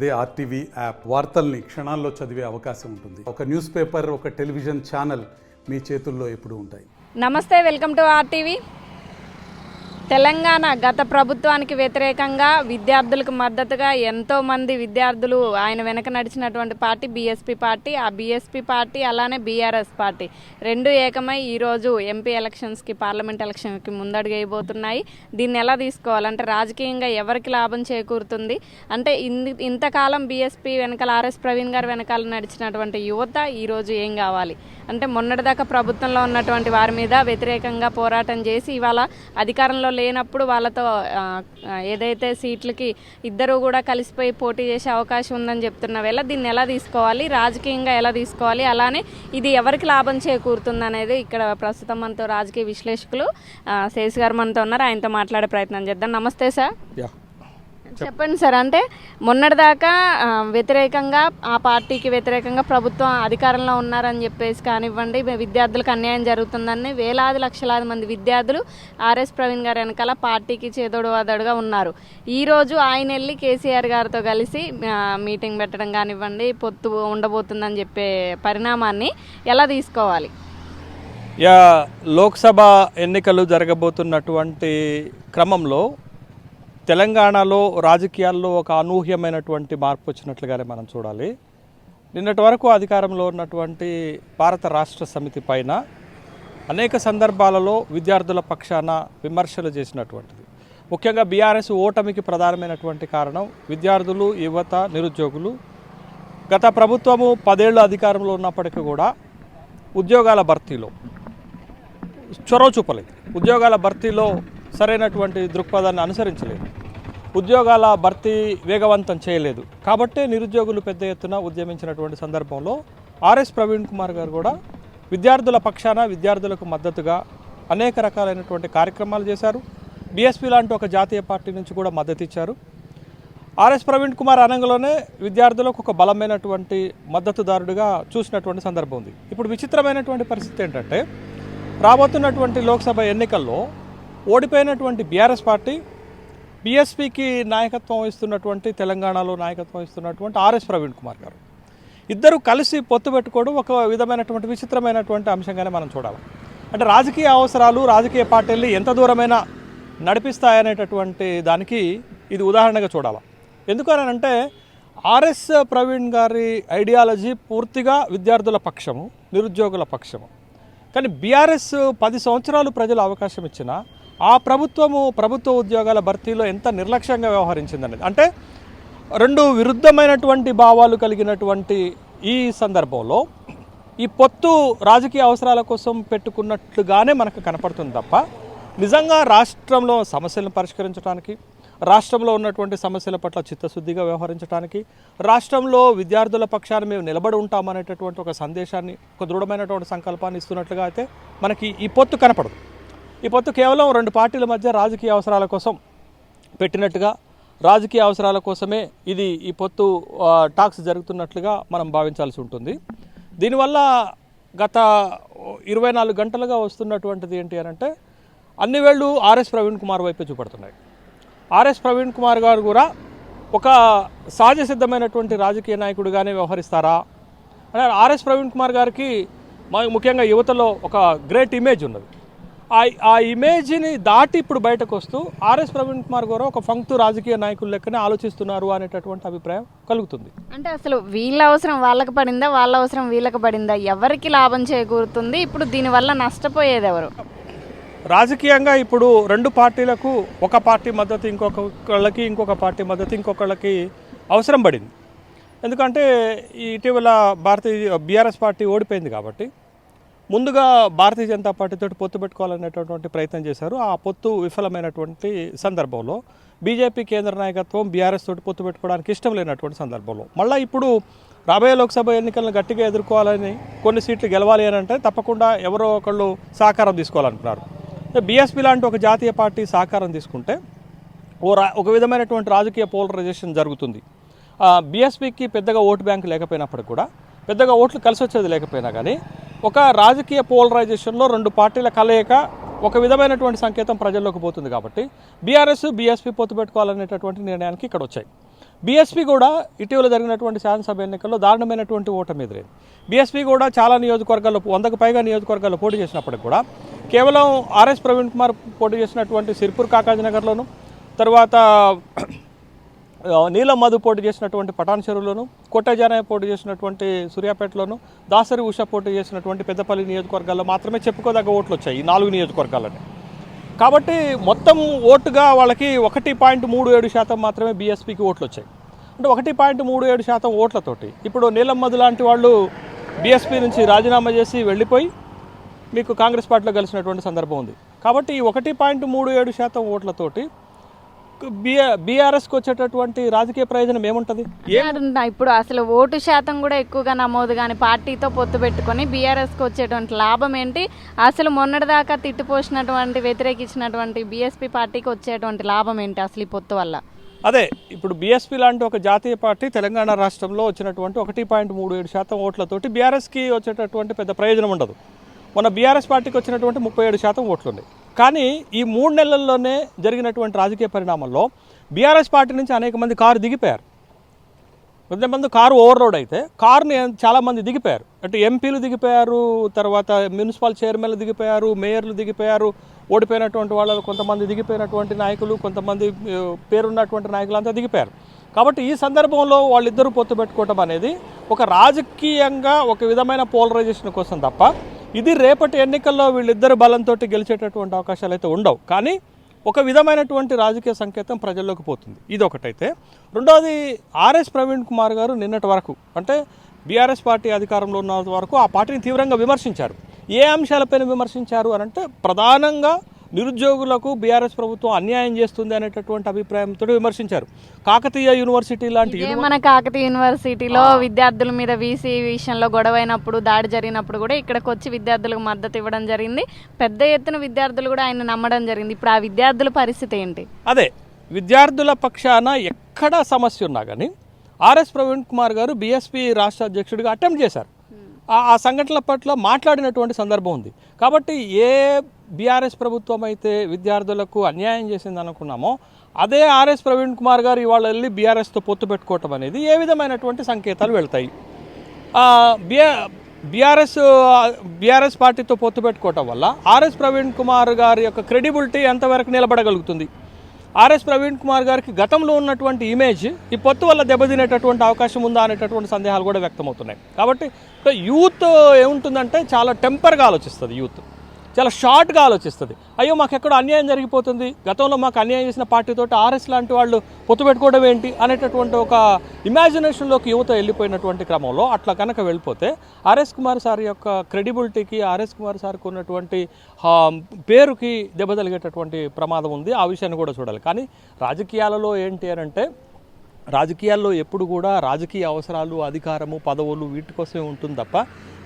అదే RTV app వార్తల్ని క్షణాల్లో చదివే అవకాశం ఉంటుంది. ఒక న్యూస్ పేపర్, ఒక టెలివిజన్ ఛానల్ మీ చేతుల్లో ఎప్పుడూ ఉంటాయి. నమస్తే, వెల్కమ్ టు ఆర్టీవీ. తెలంగాణ గత ప్రభుత్వానికి వ్యతిరేకంగా విద్యార్థులకు మద్దతుగా ఎంతోమంది విద్యార్థులు ఆయన వెనక నడిచినటువంటి పార్టీ బీఎస్పీ పార్టీ. ఆ బీఎస్పీ పార్టీ అలానే బీఆర్ఎస్ పార్టీ రెండు ఏకమై ఈరోజు ఎంపీ ఎలక్షన్స్కి, పార్లమెంట్ ఎలక్షన్కి ముందడుగు వేయబోతున్నాయి. దీన్ని ఎలా తీసుకోవాలంటే రాజకీయంగా ఎవరికి లాభం చేకూరుతుంది అంటే ఇంతకాలం బీఎస్పీ వెనకాల ఆర్ఎస్ ప్రవీణ్ గారు వెనకాల నడిచినటువంటి యువత ఈరోజు ఏం కావాలి అంటే మొన్నటిదాకా ప్రభుత్వంలో ఉన్నటువంటి వారి మీద వ్యతిరేకంగా పోరాటం చేసి ఇవాళ అధికారంలో లేనప్పుడు వాళ్ళతో ఏదైతే సీట్లకి ఇద్దరు కూడా కలిసిపోయి పోటీ చేసే అవకాశం ఉందని చెప్తున్న వేళ దీన్ని ఎలా తీసుకోవాలి, రాజకీయంగా ఎలా తీసుకోవాలి, అలానే ఇది ఎవరికి లాభం చేకూరుతుంది అనేది ఇక్కడ ప్రస్తుతం మనతో రాజకీయ విశ్లేషకులు శేష్ గారు మనతో ఉన్నారు. ఆయనతో మాట్లాడే ప్రయత్నం చేద్దాం. నమస్తే సార్. చెప్పండి సార్, అంటే మొన్నటిదాకా వ్యతిరేకంగా ఆ పార్టీకి వ్యతిరేకంగా ప్రభుత్వం అధికారంలో ఉన్నారని చెప్పేసి కానివ్వండి, విద్యార్థులకు అన్యాయం జరుగుతుందని వేలాది లక్షలాది మంది విద్యార్థులు ఆర్ఎస్ ప్రవీణ్ గారు వెనకాల పార్టీకి చేదోడు వాదోడుగా ఉన్నారు. ఈరోజు ఆయన వెళ్ళి కేసీఆర్ గారితో కలిసి మీటింగ్ పెట్టడం కానివ్వండి, పొత్తు ఉండబోతుందని చెప్పే పరిణామాన్ని ఎలా తీసుకోవాలి? లోక్సభ ఎన్నికలు జరగబోతున్నటువంటి క్రమంలో తెలంగాణలో రాజకీయాల్లో ఒక అనూహ్యమైనటువంటి మార్పు వచ్చినట్లుగానే మనం చూడాలి. నిన్నటి వరకు అధికారంలో ఉన్నటువంటి భారత రాష్ట్ర సమితి పైన అనేక సందర్భాలలో విద్యార్థుల పక్షాన విమర్శలు చేసినటువంటిది. ముఖ్యంగా బీఆర్ఎస్ ఓటమికి ప్రధానమైనటువంటి కారణం విద్యార్థులు, యువత, నిరుద్యోగులు. గత ప్రభుత్వము 10 ఏళ్ళు అధికారంలో ఉన్నప్పటికీ కూడా ఉద్యోగాల భర్తీలో చొరవ చూపలేదు, ఉద్యోగాల భర్తీలో సరైనటువంటి దృక్పథాన్ని అనుసరించలేదు, ఉద్యోగాల భర్తీ వేగవంతం చేయలేదు. కాబట్టే నిరుద్యోగులు పెద్ద ఎత్తున ఉద్యమించినటువంటి సందర్భంలో ఆర్ఎస్ ప్రవీణ్ కుమార్ గారు కూడా విద్యార్థుల పక్షాన, విద్యార్థులకు మద్దతుగా అనేక రకాలైనటువంటి కార్యక్రమాలు చేశారు. బీఎస్పీ లాంటి ఒక జాతీయ పార్టీ నుంచి కూడా మద్దతు ఇచ్చారు. ఆర్ఎస్ ప్రవీణ్ కుమార్ అనంగంలోనే విద్యార్థులకు ఒక బలమైనటువంటి మద్దతుదారుడిగా చూసినటువంటి సందర్భం ఉంది. ఇప్పుడు విచిత్రమైనటువంటి పరిస్థితి ఏంటంటే రాబోతున్నటువంటి లోక్సభ ఎన్నికల్లో ఓడిపోయినటువంటి బీఆర్ఎస్ పార్టీ, బీఎస్పీకి నాయకత్వం వహిస్తున్నటువంటి, తెలంగాణలో నాయకత్వం వహిస్తున్నటువంటి ఆర్ఎస్ ప్రవీణ్ కుమార్ గారు ఇద్దరు కలిసి పొత్తు పెట్టుకోవడం ఒక విధమైనటువంటి విచిత్రమైనటువంటి అంశంగానే మనం చూడాలి. అంటే రాజకీయ అవసరాలు రాజకీయ పార్టీల్ని ఎంత దూరమైనా నడిపిస్తాయనేటటువంటి దానికి ఇది ఉదాహరణగా చూడాలి. ఎందుకనంటే ఆర్ఎస్ ప్రవీణ్ గారి ఐడియాలజీ పూర్తిగా విద్యార్థుల పక్షము, నిరుద్యోగుల పక్షము. కానీ బీఆర్ఎస్ 10 సంవత్సరాలు ప్రజలు అవకాశం ఇచ్చినా ఆ ప్రభుత్వ ఉద్యోగాల భర్తీలో ఎంత నిర్లక్ష్యంగా వ్యవహరించిందనేది, అంటే రెండు విరుద్ధమైనటువంటి భావాలు కలిగినటువంటి ఈ సందర్భంలో ఈ పొత్తు రాజకీయ అవసరాల కోసం పెట్టుకున్నట్లుగానే మనకు కనపడుతుంది తప్ప నిజంగా రాష్ట్రంలో సమస్యలను పరిష్కరించడానికి, రాష్ట్రంలో ఉన్నటువంటి సమస్యల పట్ల చిత్తశుద్ధిగా వ్యవహరించడానికి, రాష్ట్రంలో విద్యార్థుల పక్షాన మేము నిలబడి ఉంటామనేటటువంటి ఒక సందేశాన్ని, ఒక దృఢమైనటువంటి సంకల్పాన్ని ఇస్తున్నట్లుగా అయితే మనకి ఈ పొత్తు కనపడదు. ఈ పొత్తు కేవలం 2 పార్టీల మధ్య రాజకీయ అవసరాల కోసం పెట్టినట్టుగా, రాజకీయ అవసరాల కోసమే ఈ పొత్తు టాక్స్ జరుగుతున్నట్లుగా మనం భావించాల్సి ఉంటుంది. దీనివల్ల గత 24 గంటలుగా వస్తున్నటువంటిది ఏంటి అని అంటే అన్ని వేళ్ళు ఆర్ఎస్ ప్రవీణ్ కుమార్ వైపే చూపడుతున్నాయి. ఆర్ఎస్ ప్రవీణ్ కుమార్ గారు కూడా ఒక సహజ సిద్ధమైనటువంటి రాజకీయ నాయకుడిగానే వ్యవహరిస్తారా అంటే ఆర్ఎస్ ప్రవీణ్ కుమార్ గారికి ముఖ్యంగా యువతలో ఒక గ్రేట్ ఇమేజ్ ఉన్నది. ఆ ఇమేజ్ని దాటి ఇప్పుడు బయటకు వస్తూ ఆర్ఎస్ ప్రవీణ్ కుమార్ గారు ఒక ఫంక్తు రాజకీయ నాయకులు లెక్కనే ఆలోచిస్తున్నారు అనేటటువంటి అభిప్రాయం కలుగుతుంది. అంటే అసలు వీళ్ళ అవసరం వాళ్ళకి పడిందా, వాళ్ళ అవసరం వీళ్ళకి పడిందా, ఎవరికి లాభం చేకూరుతుంది, ఇప్పుడు దీనివల్ల నష్టపోయేది ఎవరు? రాజకీయంగా ఇప్పుడు 2 పార్టీలకు, ఒక పార్టీ మద్దతు ఇంకొకళ్ళకి, ఇంకొక పార్టీ మద్దతు ఇంకొకళ్ళకి అవసరం పడింది. ఎందుకంటే ఇటీవల బీఆర్ఎస్ పార్టీ ఓడిపోయింది కాబట్టి ముందుగా భారతీయ జనతా పార్టీతో పొత్తు పెట్టుకోవాలనేటటువంటి ప్రయత్నం చేశారు. ఆ పొత్తు విఫలమైనటువంటి సందర్భంలో బీజేపీ కేంద్ర నాయకత్వం బీఆర్ఎస్ తోటి పొత్తు పెట్టుకోవడానికి ఇష్టం లేనటువంటి సందర్భంలో మళ్ళీ ఇప్పుడు రాబోయే లోక్సభ ఎన్నికలను గట్టిగా ఎదుర్కోవాలని, కొన్ని సీట్లు గెలవాలి అని అంటే తప్పకుండా ఎవరో ఒకళ్ళు సహకారం తీసుకోవాలనుకున్నారు. బీఎస్పీ లాంటి ఒక జాతీయ పార్టీ సహకారం తీసుకుంటే ఒక విధమైనటువంటి రాజకీయ పోలరైజేషన్ జరుగుతుంది. బీఎస్పీకి పెద్దగా ఓటు బ్యాంక్ లేకపోయినప్పటికీ కూడా, పెద్దగా ఓట్లు కలిసి వచ్చేది లేకపోయినా కానీ ఒక రాజకీయ పోలరైజేషన్లో 2 పార్టీల కలయిక ఒక విధమైనటువంటి సంకేతం ప్రజల్లోకి పోతుంది. కాబట్టి బీఆర్ఎస్ బీఎస్పీ పొత్తు పెట్టుకోవాలనేటటువంటి నిర్ణయానికి ఇక్కడ వచ్చాయి. బీఎస్పీ కూడా ఇటీవల జరిగినటువంటి శాసనసభ ఎన్నికల్లో దారుణమైనటువంటి ఓటమి ఎదురైంది. బీఎస్పీ కూడా చాలా నియోజకవర్గాల్లో 100కు పైగా నియోజకవర్గాల్లో పోటీ చేసినప్పటికి కూడా కేవలం ఆర్ఎస్ ప్రవీణ్ కుమార్ పోటీ చేసినటువంటి సిర్పూర్ కాకాజీనగర్లోను, తర్వాత నీలం మధు పోటీ చేసినటువంటి పటాన్ చెరువులోను, కొట్టజానయ్య పోటీ చేసినటువంటి సూర్యాపేటలోను, దాసరి ఉష పోటీ చేసినటువంటి పెద్దపల్లి నియోజకవర్గాల్లో మాత్రమే చెప్పుకోదగ్గ ఓట్లు వచ్చాయి ఈ 4 నియోజకవర్గాలని. కాబట్టి మొత్తం ఓటుగా వాళ్ళకి 1.37% మాత్రమే బీఎస్పీకి ఓట్లు వచ్చాయి. అంటే 1.37% ఓట్లతోటి ఇప్పుడు నీలం మధు లాంటి వాళ్ళు బీఎస్పీ నుంచి రాజీనామా చేసి వెళ్ళిపోయి మీకు కాంగ్రెస్ పార్టీలో కలిసినటువంటి సందర్భం ఉంది. కాబట్టి ఈ 1.37% ఓట్లతోటి బీఆర్ఎస్కి వచ్చేటటువంటి రాజకీయ ప్రయోజనం ఏముంటుంది? ఇప్పుడు అసలు ఓటు శాతం కూడా ఎక్కువగా నమోదు కానీ పార్టీతో పొత్తు పెట్టుకొని బీఆర్ఎస్కి వచ్చేటువంటి లాభం ఏంటి? అసలు మొన్నటిదాకా తిట్టిపోసినటువంటి వ్యతిరేకించినటువంటి బీఎస్పీ పార్టీకి వచ్చేటువంటి లాభం ఏంటి అసలు ఈ పొత్తు వల్ల? అదే ఇప్పుడు బీఎస్పీ లాంటి ఒక జాతీయ పార్టీ తెలంగాణ రాష్ట్రంలో వచ్చినటువంటి 1.37% ఓట్లతోటి బీఆర్ఎస్కి వచ్చేటటువంటి పెద్ద ప్రయోజనం ఉండదు. మన బీఆర్ఎస్ పార్టీకి వచ్చినటువంటి 37% ఓట్లు ఉన్నాయి. కానీ ఈ 3 నెలల్లోనే జరిగినటువంటి రాజకీయ పరిణామాల్లో బీఆర్ఎస్ పార్టీ నుంచి అనేక మంది కారు దిగిపోయారు. కొంతమంది కారు ఓవర్లోడ్ అయితే కారుని చాలామంది దిగిపోయారు. అంటే ఎంపీలు దిగిపోయారు, తర్వాత మున్సిపల్ చైర్మన్లు దిగిపోయారు, మేయర్లు దిగిపోయారు, ఓడిపోయినటువంటి వాళ్ళు కొంతమంది దిగిపోయినటువంటి నాయకులు, కొంతమంది పేరున్నటువంటి నాయకులు అంతా దిగిపోయారు. కాబట్టి ఈ సందర్భంలో వాళ్ళిద్దరూ పొత్తు పెట్టుకోవటం అనేది ఒక రాజకీయంగా ఒక విధమైన పోలరైజేషన్ కోసం తప్ప ఇది రేపటి ఎన్నికల్లో వీళ్ళిద్దరు బలంతో గెలిచేటటువంటి అవకాశాలు అయితే ఉండవు. కానీ ఒక విధమైనటువంటి రాజకీయ సంకేతం ప్రజల్లోకి పోతుంది. ఇది ఒకటైతే, రెండవది ఆర్ఎస్ ప్రవీణ్ కుమార్ గారు నిన్నటి వరకు అంటే బీఆర్ఎస్ పార్టీ అధికారంలో ఉన్న వరకు ఆ పార్టీని తీవ్రంగా విమర్శించారు. ఏ అంశాలపైన విమర్శించారు అని అంటే ప్రధానంగా నిరుద్యోగులకు బీఆర్ఎస్ ప్రభుత్వం అన్యాయం చేస్తుంది అనేటటువంటి అభిప్రాయంతో విమర్శించారు. కాకతీయ యూనివర్సిటీ లాంటి మన కాకతీయ యూనివర్సిటీలో విద్యార్థుల మీద వీసీ విషయంలో గొడవైనప్పుడు, దాడి జరిగినప్పుడు కూడా ఇక్కడికి వచ్చి విద్యార్థులకు మద్దతు ఇవ్వడం జరిగింది. పెద్ద ఎత్తున విద్యార్థులు కూడా ఆయన నమ్మడం జరిగింది. ఇప్పుడు ఆ విద్యార్థుల పరిస్థితి ఏంటి? అదే విద్యార్థుల పక్షాన ఎక్కడ సమస్య ఉన్నా కానీ ఆర్ఎస్ ప్రవీణ్ కుమార్ గారు బీఎస్పీ రాష్ట్ర అధ్యక్షుడిగా అటెంప్ట్ చేశారు. ఆ సంఘటనల పట్ల మాట్లాడినటువంటి సందర్భం ఉంది. కాబట్టి ఏ బీఆర్ఎస్ ప్రభుత్వం అయితే విద్యార్థులకు అన్యాయం చేసింది అనుకున్నామో అదే ఆర్ఎస్ ప్రవీణ్ కుమార్ గారు ఇవాళ వెళ్ళి బీఆర్ఎస్తో పొత్తు పెట్టుకోవటం అనేది ఏ విధమైనటువంటి సంకేతాలు వెళ్తాయి? బీఆర్ఎస్ పార్టీతో పొత్తు పెట్టుకోవటం వల్ల ఆర్ఎస్ ప్రవీణ్ కుమార్ గారి యొక్క క్రెడిబిలిటీ ఎంతవరకు నిలబడగలుగుతుంది? ఆర్ఎస్ ప్రవీణ్ కుమార్ గారికి గతంలో ఉన్నటువంటి ఇమేజ్ ఈ పొత్తు వల్ల దెబ్బతినేటటువంటి అవకాశం ఉందా అనేటటువంటి సందేహాలు కూడా వ్యక్తమవుతున్నాయి. కాబట్టి యూత్ ఏముంటుందంటే చాలా టెంపర్గా ఆలోచిస్తుంది, యూత్ చాలా షార్ట్గా ఆలోచిస్తుంది. అయ్యో మాకు ఎక్కడో అన్యాయం జరిగిపోతుంది, గతంలో మాకు అన్యాయం చేసిన పార్టీతో ఆర్ఎస్ లాంటి వాళ్ళు పొత్తు పెట్టుకోవడం ఏంటి అనేటటువంటి ఒక ఇమాజినేషన్లోకి యువత వెళ్ళిపోయినటువంటి క్రమంలో అట్లా కనుక వెళ్ళిపోతే ఆర్ఎస్ కుమార్ సార్ యొక్క క్రెడిబిలిటీకి, ఆర్ఎస్ కుమార్ సార్కి ఉన్నటువంటి పేరుకి దెబ్బ తగిలేటటువంటి ప్రమాదం ఉంది. ఆ విషయాన్ని కూడా చూడాలి. కానీ రాజకీయాలలో ఏంటి అని అంటే రాజకీయాల్లో ఎప్పుడు కూడా రాజకీయ అవసరాలు, అధికారము, పదవులు వీటి కోసమే ఉంటుంది తప్ప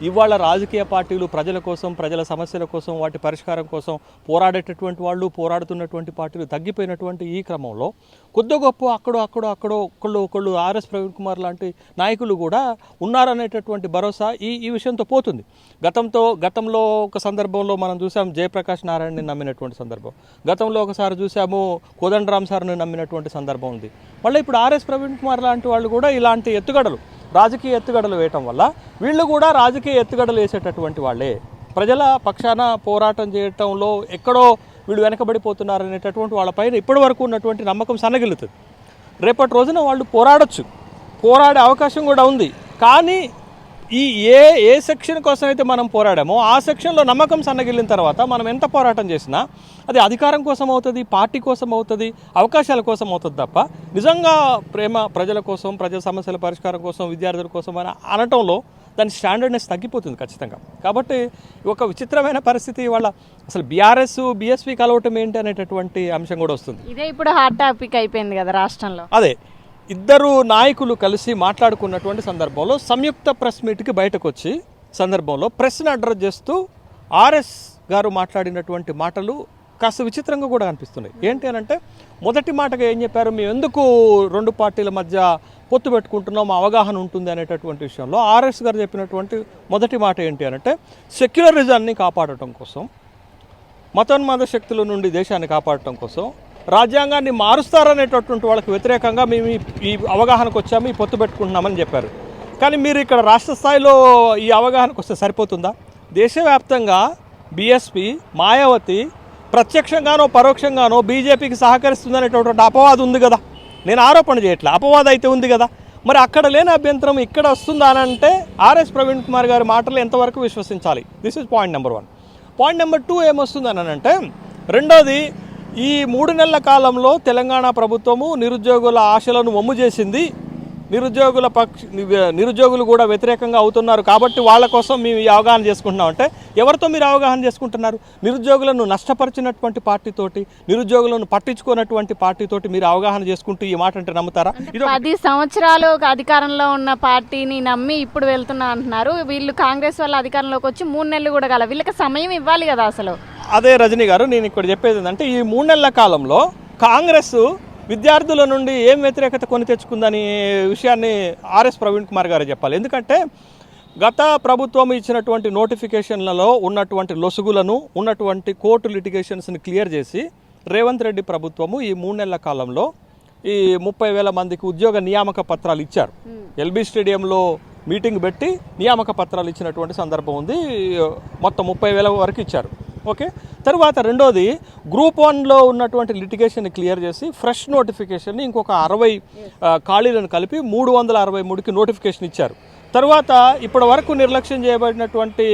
ఇవాళ రాజకీయ పార్టీలు ప్రజల కోసం, ప్రజల సమస్యల కోసం, వాటి పరిష్కారం కోసం పోరాడేటటువంటి వాళ్ళు, పోరాడుతున్నటువంటి పార్టీలు తగ్గిపోయినటువంటి ఈ క్రమంలో కొద్ది గొప్ప అక్కడో ఒకళ్ళు ఆర్ఎస్ ప్రవీణ్ కుమార్ లాంటి నాయకులు కూడా ఉన్నారనేటటువంటి భరోసా ఈ విషయంతో పోతుంది. గతంలో ఒక సందర్భంలో మనం చూసాం జయప్రకాష్ నారాయణని నమ్మినటువంటి సందర్భం, గతంలో ఒకసారి చూసాము కోదండరామ్ సార్ని నమ్మినటువంటి సందర్భం ఉంది. మళ్ళీ ఇప్పుడు ఆర్ఎస్ ప్రవీణ్ కుమార్ లాంటి వాళ్ళు కూడా ఇలాంటి రాజకీయ ఎత్తుగడలు వేయటం వల్ల వీళ్ళు కూడా రాజకీయ ఎత్తుగడలు వేసేటటువంటి వాళ్ళే. ప్రజల పక్షాన పోరాటం చేయటంలో ఎక్కడో వీళ్ళు వెనకబడిపోతున్నారనేటటువంటి వాళ్ళపైన ఇప్పటి వరకు ఉన్నటువంటి నమ్మకం సన్నగిల్లుతుంది. రేపటి రోజున వాళ్ళు పోరాడే అవకాశం కూడా ఉంది. కానీ ఏ సెక్షన్ కోసం అయితే మనం పోరాడామో ఆ సెక్షన్లో నమ్మకం సన్నగిల్లిన తర్వాత మనం ఎంత పోరాటం చేసినా అది అధికారం కోసం అవుతుంది, పార్టీ కోసం అవుతుంది, అవకాశాల కోసం అవుతుంది తప్ప నిజంగా ప్రేమ ప్రజల కోసం, ప్రజల సమస్యల పరిష్కారం కోసం, విద్యార్థుల కోసం అని అనటంలో దాని స్టాండర్డ్నెస్ తగ్గిపోతుంది ఖచ్చితంగా. కాబట్టి ఒక విచిత్రమైన పరిస్థితి వాళ్ళ అసలు బీఎస్పీ కలవటం ఏంటి అనేటటువంటి అంశం కూడా వస్తుంది. ఇదే ఇప్పుడు హాట్ టాపిక్ అయిపోయింది కదా రాష్ట్రంలో. అదే ఇద్దరు నాయకులు కలిసి మాట్లాడుకున్నటువంటి సందర్భంలో సంయుక్త ప్రెస్ మీట్కి బయటకు వచ్చి సందర్భంలో ప్రెస్ని అడ్రస్ చేస్తూ ఆర్ఎస్ గారు మాట్లాడినటువంటి మాటలు కాస్త విచిత్రంగా కూడా అనిపిస్తున్నాయి. ఏంటి అని అంటే మొదటి మాటగా ఏం చెప్పారు, మేము ఎందుకు 2 పార్టీల మధ్య పొత్తు పెట్టుకుంటున్నాం, అవగాహన ఉంటుంది అనేటటువంటి విషయంలో ఆర్ఎస్ గారు చెప్పినటువంటి మొదటి మాట ఏంటి అని అంటే సెక్యులరిజాన్ని కాపాడటం కోసం, మతోన్మాద శక్తుల నుండి దేశాన్ని కాపాడటం కోసం రాజ్యాంగాన్ని మారుస్తారనేటటువంటి వాళ్ళకి వ్యతిరేకంగా మేము ఈ అవగాహనకు వచ్చాము, ఈ పొత్తు పెట్టుకుంటున్నామని చెప్పారు. కానీ మీరు ఇక్కడ రాష్ట్ర స్థాయిలో ఈ అవగాహనకు వస్తే సరిపోతుందా? దేశవ్యాప్తంగా బీఎస్పీ, మాయావతి ప్రత్యక్షంగానో పరోక్షంగానో బీజేపీకి సహకరిస్తుందనేటటువంటి అపవాదం ఉంది కదా. నేను ఆరోపణ చేయట్లే, అపవాదం అయితే ఉంది కదా. మరి అక్కడ లేని అభ్యంతరం ఇక్కడ వస్తుందా అని అంటే ఆర్ఎస్ ప్రవీణ్ కుమార్ గారి మాటలు ఎంతవరకు విశ్వసించాలి? This is point number 1. Point number 2 ఏమొస్తుందని అంటే, రెండోది, ఈ 3 నెలల కాలంలో తెలంగాణ ప్రభుత్వము నిరుద్యోగుల ఆశలను వమ్ము చేసింది, నిరుద్యోగులు కూడా వ్యతిరేకంగా అవుతున్నారు కాబట్టి వాళ్ళ కోసం మేము ఈ అవగాహన చేసుకుంటున్నాం అంటే ఎవరితో మీరు అవగాహన చేసుకుంటున్నారు? నిరుద్యోగులను నష్టపరిచినటువంటి పార్టీతోటి, నిరుద్యోగులను పట్టించుకున్నటువంటి పార్టీతోటి మీరు అవగాహన చేసుకుంటూ ఈ మాట అంటే నమ్ముతారా? 10 సంవత్సరాలు అధికారంలో ఉన్న పార్టీని నమ్మి ఇప్పుడు వెళ్తున్నా అంటున్నారు. వీళ్ళు కాంగ్రెస్ వాళ్ళ అధికారంలోకి వచ్చి 3 నెలలు కూడా కాల, వీళ్ళకి సమయం ఇవ్వాలి కదా అసలు. అదే రజనీ గారు, నేను ఇక్కడ చెప్పేది ఏంటంటే, ఈ 3 నెలల కాలంలో కాంగ్రెస్ విద్యార్థుల నుండి ఏం వ్యతిరేకత కొని తెచ్చుకుందని విషయాన్ని ఆర్ఎస్ ప్రవీణ్ కుమార్ గారు చెప్పాలి. ఎందుకంటే గత ప్రభుత్వం ఇచ్చినటువంటి నోటిఫికేషన్లలో ఉన్నటువంటి లొసుగులను, ఉన్నటువంటి కోర్టు లిటిగేషన్స్ని క్లియర్ చేసి రేవంత్ రెడ్డి ప్రభుత్వము ఈ 3 నెలల కాలంలో ఈ 30,000 మందికి ఉద్యోగ నియామక పత్రాలు ఇచ్చారు. ఎల్బీ స్టేడియంలో మీటింగ్ పెట్టి నియామక పత్రాలు ఇచ్చినటువంటి సందర్భం ఉంది. మొత్తం 30,000 వరకు ఇచ్చారు. ఓకే. తర్వాత రెండోది, గ్రూప్ 1లో ఉన్నటువంటి లిటిగేషన్ క్లియర్ చేసి ఫ్రెష్ నోటిఫికేషన్ ఇంకొక 60 ఖాళీలను కలిపి 363కి నోటిఫికేషన్ ఇచ్చారు. తర్వాత ఇప్పటి వరకు నిర్లక్ష్యం చేయబడినటువంటి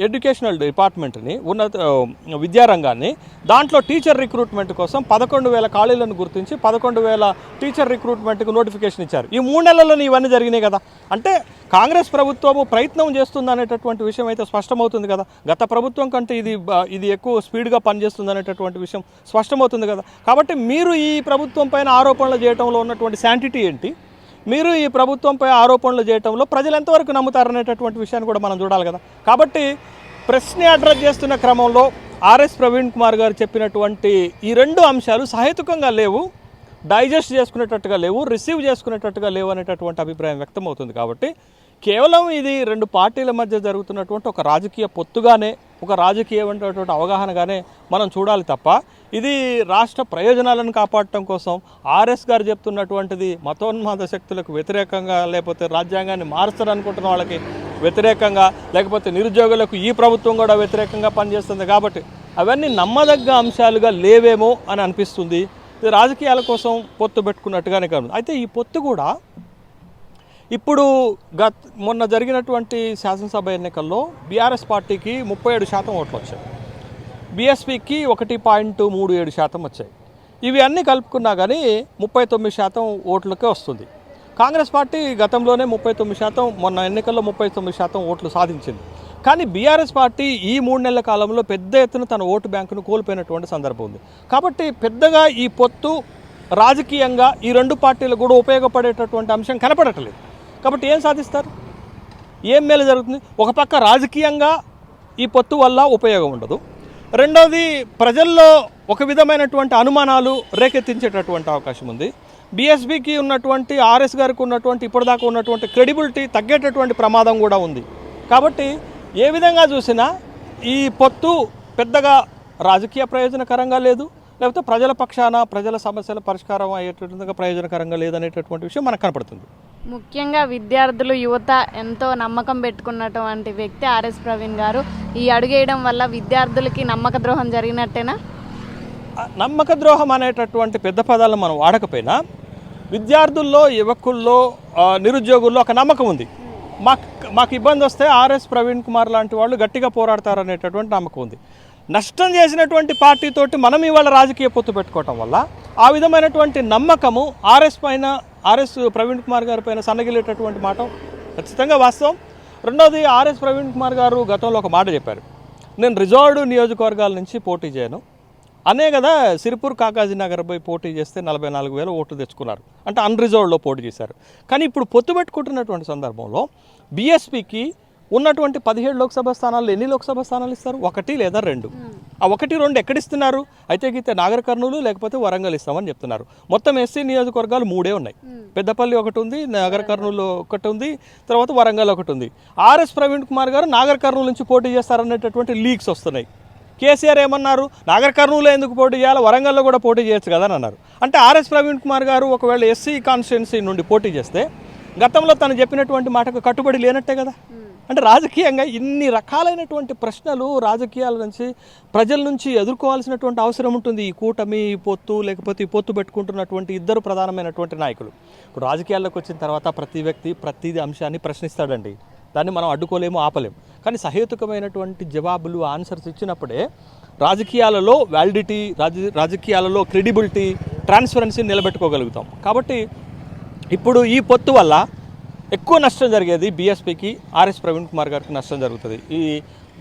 ఎడ్యుకేషనల్ డిపార్ట్మెంట్ని, ఉన్నత విద్యారంగాన్ని, దాంట్లో టీచర్ రిక్రూట్మెంట్ కోసం 11,000 ఖాళీలను గుర్తించి 11,000 టీచర్ రిక్రూట్మెంట్కి నోటిఫికేషన్ ఇచ్చారు. ఈ 3 నెలల్లోనే ఇవన్నీ జరిగినాయి కదా. అంటే కాంగ్రెస్ ప్రభుత్వము ప్రయత్నం చేస్తుంది అనేటటువంటి విషయం అయితే స్పష్టమవుతుంది కదా. గత ప్రభుత్వం కంటే ఇది ఎక్కువ స్పీడ్గా పనిచేస్తుంది అనేటటువంటి విషయం స్పష్టమవుతుంది కదా. కాబట్టి మీరు ఈ ప్రభుత్వం పైన ఆరోపణలు చేయడంలో ఉన్నటువంటి శాంటిటీ ఏంటి? మీరు ఈ ప్రభుత్వంపై ఆరోపణలు చేయడంలో ప్రజలు ఎంతవరకు నమ్ముతారనేటటువంటి విషయాన్ని కూడా మనం చూడాలి కదా. కాబట్టి ప్రశ్న అడ్రస్ చేస్తున్న క్రమంలో ఆర్ఎస్ ప్రవీణ్ కుమార్ గారు చెప్పినటువంటి ఈ 2 అంశాలు సహేతుకంగా లేవు, డైజెస్ట్ చేసుకునేటట్టుగా లేవు, రిసీవ్ చేసుకునేటట్టుగా లేవు అనేటటువంటి అభిప్రాయం వ్యక్తమవుతుంది. కాబట్టి కేవలం ఇది 2 పార్టీల మధ్య జరుగుతున్నటువంటి ఒక రాజకీయ పొత్తుగానే, ఒక రాజకీయమైనటువంటి అవగాహనగానే మనం చూడాలి తప్ప, ఇది రాష్ట్ర ప్రయోజనాలను కాపాడటం కోసం ఆర్ఎస్ గారు చెప్తున్నటువంటిది మతోన్మాద శక్తులకు వ్యతిరేకంగా, లేకపోతే రాజ్యాంగాన్ని మారుస్తారనుకుంటున్న వాళ్ళకి వ్యతిరేకంగా, లేకపోతే నిరుద్యోగులకు ఈ ప్రభుత్వం కూడా వ్యతిరేకంగా పనిచేస్తుంది. కాబట్టి అవన్నీ నమ్మదగ్గ అంశాలుగా లేవేమో అని అనిపిస్తుంది. ఇది రాజకీయాల కోసం పొత్తు పెట్టుకున్నట్టుగానే కాదు. అయితే ఈ పొత్తు కూడా ఇప్పుడు మొన్న జరిగినటువంటి శాసనసభ ఎన్నికల్లో బీఆర్ఎస్ పార్టీకి 37% ఓట్లు వచ్చాయి, బీఎస్పీకి 1.37% వచ్చాయి. ఇవి అన్నీ కలుపుకున్నా కానీ 39% ఓట్లకే వస్తుంది. కాంగ్రెస్ పార్టీ గతంలోనే 39%, మొన్న ఎన్నికల్లో 39% ఓట్లు సాధించింది. కానీ బీఆర్ఎస్ పార్టీ ఈ 3 నెలల కాలంలో పెద్ద ఎత్తున తన ఓటు బ్యాంకును కోల్పోయినటువంటి సందర్భం ఉంది. కాబట్టి పెద్దగా ఈ పొత్తు రాజకీయంగా ఈ 2 పార్టీలు కూడా ఉపయోగపడేటటువంటి అంశం కనపడట్లేదు. కాబట్టి ఏం సాధిస్తారు? ఏం మేలు జరుగుతుంది? ఒక పక్క రాజకీయంగా ఈ పొత్తు వల్ల ఉపయోగం ఉండదు, రెండోది ప్రజల్లో ఒక విధమైనటువంటి అనుమానాలు రేకెత్తించేటటువంటి అవకాశం ఉంది. బీఎస్పీకి ఉన్నటువంటి, ఆర్ఎస్ గారికి ఉన్నటువంటి, ఇప్పటిదాకా ఉన్నటువంటి క్రెడిబిలిటీ తగ్గేటటువంటి ప్రమాదం కూడా ఉంది. కాబట్టి ఏ విధంగా చూసినా ఈ పొత్తు పెద్దగా రాజకీయ ప్రయోజనకరంగా లేదు, లేకపోతే ప్రజల పక్షాన ప్రజల సమస్యల పరిష్కారం అయ్యేటట్టుగా ప్రయోజనకరంగా లేదనేటటువంటి విషయం మనకు కనపడుతుంది. ముఖ్యంగా విద్యార్థులు, యువత ఎంతో నమ్మకం పెట్టుకున్నటువంటి వ్యక్తి ఆర్ఎస్ ప్రవీణ్ గారు. ఈ అడుగేయడం వల్ల విద్యార్థులకి నమ్మక ద్రోహం జరిగినట్టేనా? నమ్మక ద్రోహం అనేటటువంటి పెద్ద పదాలను మనం వాడకపోయినా విద్యార్థుల్లో, యువకుల్లో, నిరుద్యోగుల్లో ఒక నమ్మకం ఉంది. మాకు ఇబ్బంది వస్తే ఆర్ఎస్ ప్రవీణ్ కుమార్ లాంటి వాళ్ళు గట్టిగా పోరాడతారనేటటువంటి నమ్మకం ఉంది. నష్టం చేసినటువంటి పార్టీతోటి మనం ఇవాళ రాజకీయ పొత్తు పెట్టుకోవటం వల్ల ఆ విధమైనటువంటి నమ్మకము ఆర్ఎస్ ప్రవీణ్ కుమార్ గారి పైన సన్నగిలేటటువంటి మాట ఖచ్చితంగా వాస్తవం. రెండోది, ఆర్ఎస్ ప్రవీణ్ కుమార్ గారు గతంలో ఒక మాట చెప్పారు, నేను రిజర్వ్డ్ నియోజకవర్గాల నుంచి పోటీ చేయను అనే కదా. సిరిపూర్ కాకాజీ నగర్ పోయి పోటీ చేస్తే 44,000 ఓట్లు తెచ్చుకున్నారు, అంటే అన్రిజర్వ్డ్లో పోటీ చేశారు. కానీ ఇప్పుడు పొత్తు పెట్టుకుంటున్నటువంటి సందర్భంలో బీఎస్పీకి ఉన్నటువంటి 17 లోక్సభ స్థానాల్లో ఎన్ని లోక్సభ స్థానాలు ఇస్తారు? 1 లేదా 2. ఆ 1, 2 ఎక్కడిస్తున్నారు? అయితే గీతే నాగర్ కర్నూలు లేకపోతే వరంగల్ ఇస్తామని చెప్తున్నారు. మొత్తం ఎస్సీ నియోజకవర్గాలు 3 ఉన్నాయి. పెద్దపల్లి ఒకటి ఉంది, నాగర్ కర్నూలు ఒకటి ఉంది, తర్వాత వరంగల్ ఒకటి ఉంది. ఆర్ఎస్ ప్రవీణ్ కుమార్ గారు నాగర్ కర్నూలు నుంచి పోటీ చేస్తారనేటటువంటి లీక్స్ వస్తున్నాయి. కేసీఆర్ ఏమన్నారు, నాగర్ కర్నూలులో ఎందుకు పోటీ చేయాలి, వరంగల్లో కూడా పోటీ చేయొచ్చు కదా అని అన్నారు. అంటే ఆర్ఎస్ ప్రవీణ్ కుమార్ గారు ఒకవేళ ఎస్సీ కాన్స్టిట్యున్సీ నుండి పోటీ చేస్తే గతంలో తను చెప్పినటువంటి మాటకు కట్టుబడి లేనట్టే కదా. అంటే రాజకీయంగా ఇన్ని రకాలైనటువంటి ప్రశ్నలు రాజకీయాల నుంచి ప్రజల నుంచి ఎదుర్కోవాల్సినటువంటి అవసరం ఉంటుంది. ఈ కూటమి, ఈ పొత్తు, లేకపోతే ఈ పొత్తు పెట్టుకుంటున్నటువంటి ఇద్దరు ప్రధానమైనటువంటి నాయకులు. ఇప్పుడు రాజకీయాల్లోకి వచ్చిన తర్వాత ప్రతి వ్యక్తి ప్రతి అంశాన్ని ప్రశ్నిస్తాడండి. దాన్ని మనం అడ్డుకోలేము, ఆపలేము. కానీ సహేతుకమైనటువంటి జవాబులు, ఆన్సర్స్ ఇచ్చినప్పుడే రాజకీయాలలో వ్యాలిడిటీ, రాజకీయాలలో క్రెడిబిలిటీ, ట్రాన్స్పరెన్సీ నిలబెట్టుకోగలుగుతాం. కాబట్టి ఇప్పుడు ఈ పొత్తు వల్ల ఎక్కువ నష్టం జరిగేది బీఎస్పీకి, ఆర్ఎస్ ప్రవీణ్ కుమార్ గారికి నష్టం జరుగుతుంది. ఈ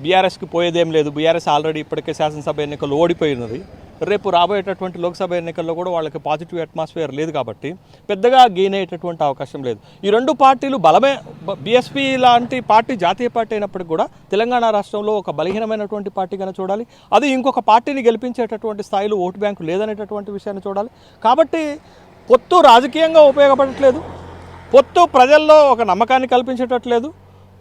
బీఆర్ఎస్కి పోయేదేం లేదు. బీఆర్ఎస్ ఆల్రెడీ ఇప్పటికే శాసనసభ ఎన్నికల్లో ఓడిపోయినది. రేపు రాబోయేటటువంటి లోక్సభ ఎన్నికల్లో కూడా వాళ్ళకి పాజిటివ్ అట్మాస్ఫియర్ లేదు కాబట్టి పెద్దగా గెయిన్ అయ్యేటటువంటి అవకాశం లేదు. ఈ రెండు పార్టీలు బలమే, బీఎస్పీ లాంటి పార్టీ జాతీయ పార్టీ అయినప్పటికీ కూడా తెలంగాణ రాష్ట్రంలో ఒక బలహీనమైనటువంటి పార్టీగానే చూడాలి. అది ఇంకొక పార్టీని గెలిపించేటటువంటి స్థాయిలో ఓటు బ్యాంకు లేదనేటటువంటి విషయాన్ని చూడాలి. కాబట్టి పొత్తు రాజకీయంగా ఉపయోగపడట్లేదు, పొత్తు ప్రజల్లో ఒక నమ్మకాన్ని కల్పించేటట్లేదు,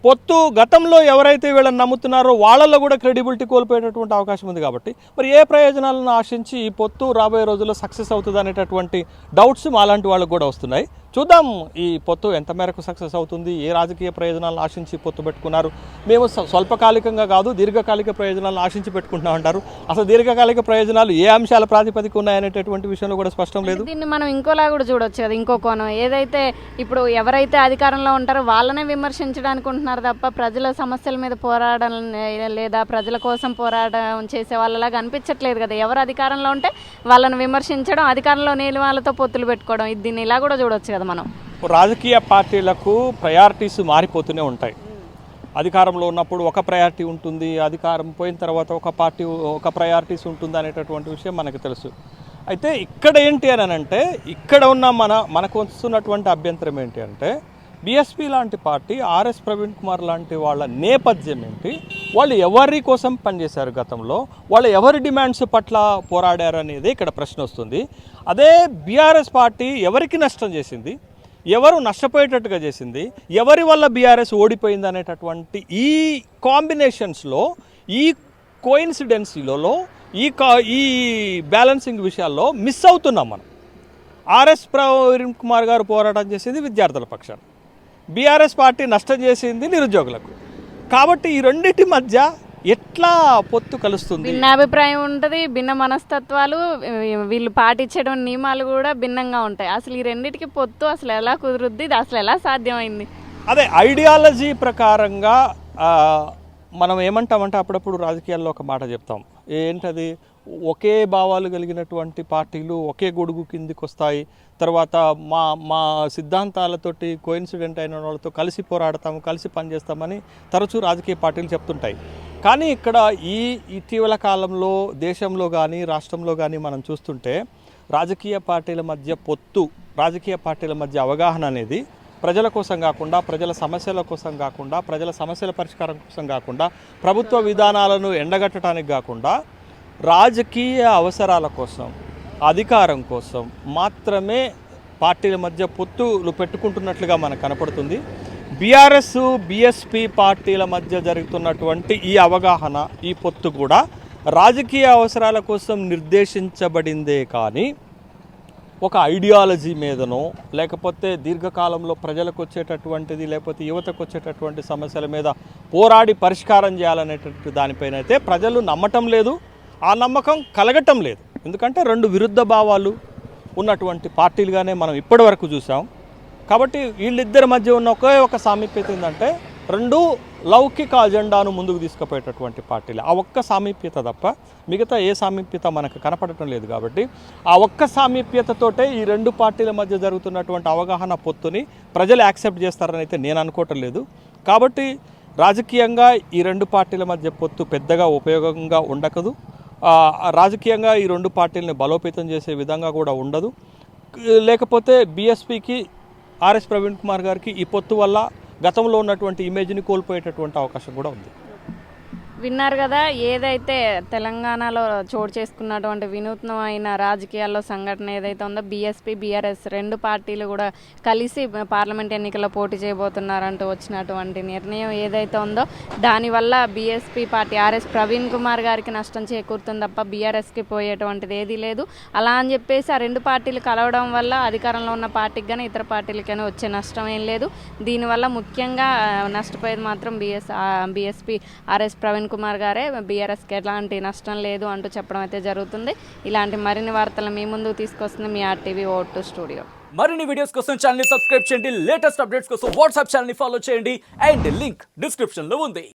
పొత్తు గతంలో ఎవరైతే వీళ్ళని నమ్ముతున్నారో వాళ్ళల్లో కూడా క్రెడిబిలిటీ కోల్పోయేటటువంటి అవకాశం ఉంది. కాబట్టి మరి ఏ ప్రయోజనాలను ఆశించి ఈ పొత్తు రాబోయే రోజుల్లో సక్సెస్ అవుతుంది అనేటటువంటి డౌట్స్ మాలాంటి వాళ్ళకు కూడా వస్తున్నాయి. చూద్దాం ఈ పొత్తు ఎంత మేరకు సక్సెస్ అవుతుంది, ఏ రాజకీయ ప్రయోజనాలను ఆశించి పొత్తు పెట్టుకున్నారు. మేము స్వల్పకాలికంగా కాదు దీర్ఘకాలిక ప్రయోజనాలను ఆశించి పెట్టుకుంటున్నాం అంటారు. అసలు దీర్ఘకాలిక ప్రయోజనాలు ఏ అంశాల ప్రాతిపదిక ఉన్నాయనేటటువంటి విషయంలో కూడా స్పష్టం లేదు. దీన్ని మనం ఇంకోలా కూడా చూడొచ్చు కదా, ఇంకో కోణం. ఏదైతే ఇప్పుడు ఎవరైతే అధికారంలో ఉంటారో వాళ్ళనే విమర్శించడానికి ఉంటున్నారు తప్ప ప్రజల సమస్యల మీద పోరాడడం లేదా ప్రజల కోసం పోరాటం చేసే వాళ్ళలాగా అనిపించట్లేదు కదా. ఎవరు అధికారంలో ఉంటే వాళ్ళని విమర్శించడం, అధికారంలో లేని వాళ్ళతో పొత్తులు పెట్టుకోవడం, దీన్ని ఇలా కూడా చూడొచ్చు కదా మనం. రాజకీయ పార్టీలకు ప్రయారిటీస్ మారిపోతూనే ఉంటాయి. అధికారంలో ఉన్నప్పుడు ఒక ప్రయారిటీ ఉంటుంది, అధికారం పోయిన తర్వాత ఒక ప్రయారిటీస్ ఉంటుంది అనేటటువంటి విషయం మనకు తెలుసు. అయితే ఇక్కడ ఏంటి అని అంటే, ఇక్కడ ఉన్న మనకు వస్తున్నటువంటి అభ్యంతరం ఏంటి అంటే, బీఎస్పీ లాంటి పార్టీ, ఆర్ఎస్ ప్రవీణ్ కుమార్ లాంటి వాళ్ళ నేపథ్యం ఏంటి, వాళ్ళు ఎవరి కోసం పనిచేశారు గతంలో, వాళ్ళు ఎవరి డిమాండ్స్ పట్ల పోరాడారు అనేది ఇక్కడ ప్రశ్న వస్తుంది. అదే బీఆర్ఎస్ పార్టీ ఎవరికి నష్టం చేసింది, ఎవరు నష్టపోయేటట్టుగా చేసింది, ఎవరి వల్ల బీఆర్ఎస్ ఓడిపోయింది అనేటటువంటి ఈ కాంబినేషన్స్లో, ఈ కోయిన్సిడెన్సీలలో, ఈ బ్యాలెన్సింగ్ విషయాల్లో మిస్ అవుతున్నాం మనం. ఆర్ఎస్ ప్రవీణ్ కుమార్ గారు పోరాటం చేసింది విద్యార్థుల పక్షాన, బీఆర్ఎస్ పార్టీ నష్టం చేసింది నిరుద్యోగులకు. కాబట్టి ఈ రెండింటి మధ్య ఎట్లా పొత్తు కలుస్తుంది? భిన్నాభిప్రాయం ఉంటుంది, భిన్న మనస్తత్వాలు, వీళ్ళు పాటించడం నియమాలు కూడా భిన్నంగా ఉంటాయి. అసలు ఈ రెండింటికి పొత్తు అసలు ఎలా కుదురుద్ది, ఇది అసలు ఎలా సాధ్యమైంది? అదే ఐడియాలజీ ప్రకారంగా మనం ఏమంటామంటే, అప్పుడప్పుడు రాజకీయాల్లో ఒక మాట చెప్తాం, ఏంటది, ఒకే భావాలు కలిగినటువంటి పార్టీలు ఒకే గొడుగు కిందికి వస్తాయి, తర్వాత మా సిద్ధాంతాలతోటి కోయిన్సిడెంట్ అయిన వాళ్ళతో కలిసి పోరాడతాము, కలిసి పనిచేస్తామని తరచూ రాజకీయ పార్టీలు చెప్తుంటాయి. కానీ ఇక్కడ ఈ ఇటీవల కాలంలో దేశంలో కానీ రాష్ట్రంలో కానీ మనం చూస్తుంటే రాజకీయ పార్టీల మధ్య పొత్తు, రాజకీయ పార్టీల మధ్య అవగాహన అనేది ప్రజల కోసం కాకుండా, ప్రజల సమస్యల కోసం కాకుండా, ప్రజల సమస్యల పరిష్కారం కోసం కాకుండా, ప్రభుత్వ విధానాలను ఎండగట్టడానికి కాకుండా రాజకీయ అవసరాల కోసం, అధికారం కోసం మాత్రమే పార్టీల మధ్య పొత్తులు పెట్టుకుంటున్నట్లుగా మనకు కనపడుతుంది. బీఆర్ఎస్, బీఎస్పీ పార్టీల మధ్య జరుగుతున్నటువంటి ఈ అవగాహన, ఈ పొత్తు కూడా రాజకీయ అవసరాల కోసం నిర్దేశించబడిందే కానీ ఒక ఐడియాలజీ మీదనో, లేకపోతే దీర్ఘకాలంలో ప్రజలకు వచ్చేటటువంటిది, లేకపోతే యువతకు వచ్చేటటువంటి సమస్యల మీద పోరాడి పరిష్కారం చేయాలనేటువంటి దానిపైన అయితే ప్రజలు నమ్మటం లేదు, ఆ నమ్మకం కలగటం లేదు. ఎందుకంటే రెండు విరుద్ధ భావాలు ఉన్నటువంటి పార్టీలుగానే మనం ఇప్పటి వరకు చూసాం. కాబట్టి వీళ్ళిద్దరి మధ్య ఉన్న ఒకే ఒక సామీప్యత ఏంటంటే, రెండు లౌకిక అజెండాను ముందుకు తీసుకుపోయేటటువంటి పార్టీలు. ఆ ఒక్క సామీప్యత తప్ప మిగతా ఏ సామీప్యత మనకు కనపడటం లేదు. కాబట్టి ఆ ఒక్క సామీప్యతతోటే ఈ రెండు పార్టీల మధ్య జరుగుతున్నటువంటి అవగాహన పొత్తుని ప్రజలు యాక్సెప్ట్ చేస్తారని అయితే నేను అనుకోవటం లేదు. కాబట్టి రాజకీయంగా ఈ రెండు పార్టీల మధ్య పొత్తు పెద్దగా ఉపయోగంగా ఉండకదు, రాజకీయంగా ఈ రెండు పార్టీలని బలోపేతం చేసే విధంగా కూడా ఉండదు. లేకపోతే బీఎస్పీకి, ఆర్ఎస్ ప్రవీణ్ కుమార్ గారికి ఈ పొత్తు వల్ల గతంలో ఉన్నటువంటి ఇమేజ్ని కోల్పోయేటటువంటి అవకాశం కూడా ఉంది. విన్నారు కదా, ఏదైతే తెలంగాణలో చోటు చేసుకున్నటువంటి వినూత్నమైన రాజకీయాల్లో సంఘటన ఏదైతే ఉందో బీఎస్పీ బీఆర్ఎస్ రెండు పార్టీలు కూడా కలిసి పార్లమెంట్ ఎన్నికల్లో పోటీ చేయబోతున్నారంటూ వచ్చినటువంటి నిర్ణయం ఏదైతే ఉందో దానివల్ల BSP party RS Praveen Kumar గారికి నష్టం చేకూరుతుంది తప్ప బీఆర్ఎస్కి పోయేటువంటిది ఏదీ లేదు. అలా అని చెప్పేసి ఆ రెండు పార్టీలు కలవడం వల్ల అధికారంలో ఉన్న పార్టీకి కానీ ఇతర పార్టీలకి కానీ వచ్చే నష్టం ఏం లేదు. దీనివల్ల ముఖ్యంగా నష్టపోయేది మాత్రం బీఎస్పీ ఆర్ఎస్ ప్రవీణ్ కుమార్ గారే. బీఆర్ఎస్కి ఎలాంటి నష్టం లేదు అంటూ చెప్పడం అయితే జరుగుతుంది. ఇలాంటి మరిన్ని వార్తలు మీ ముందుకు తీసుకొస్తుంది మీ ఆర్టీవీ ఓటు స్టూడియో. మరిన్ని వీడియోస్ కోసం ఛానల్ ని సబ్స్క్రైబ్ చేయండి. లేటెస్ట్ అప్డేట్స్ కోసం వాట్సాప్ ఛానల్ ని ఫాలో చేయండి. అండ్ లింక్ డిస్క్రిప్షన్ లో ఉంది.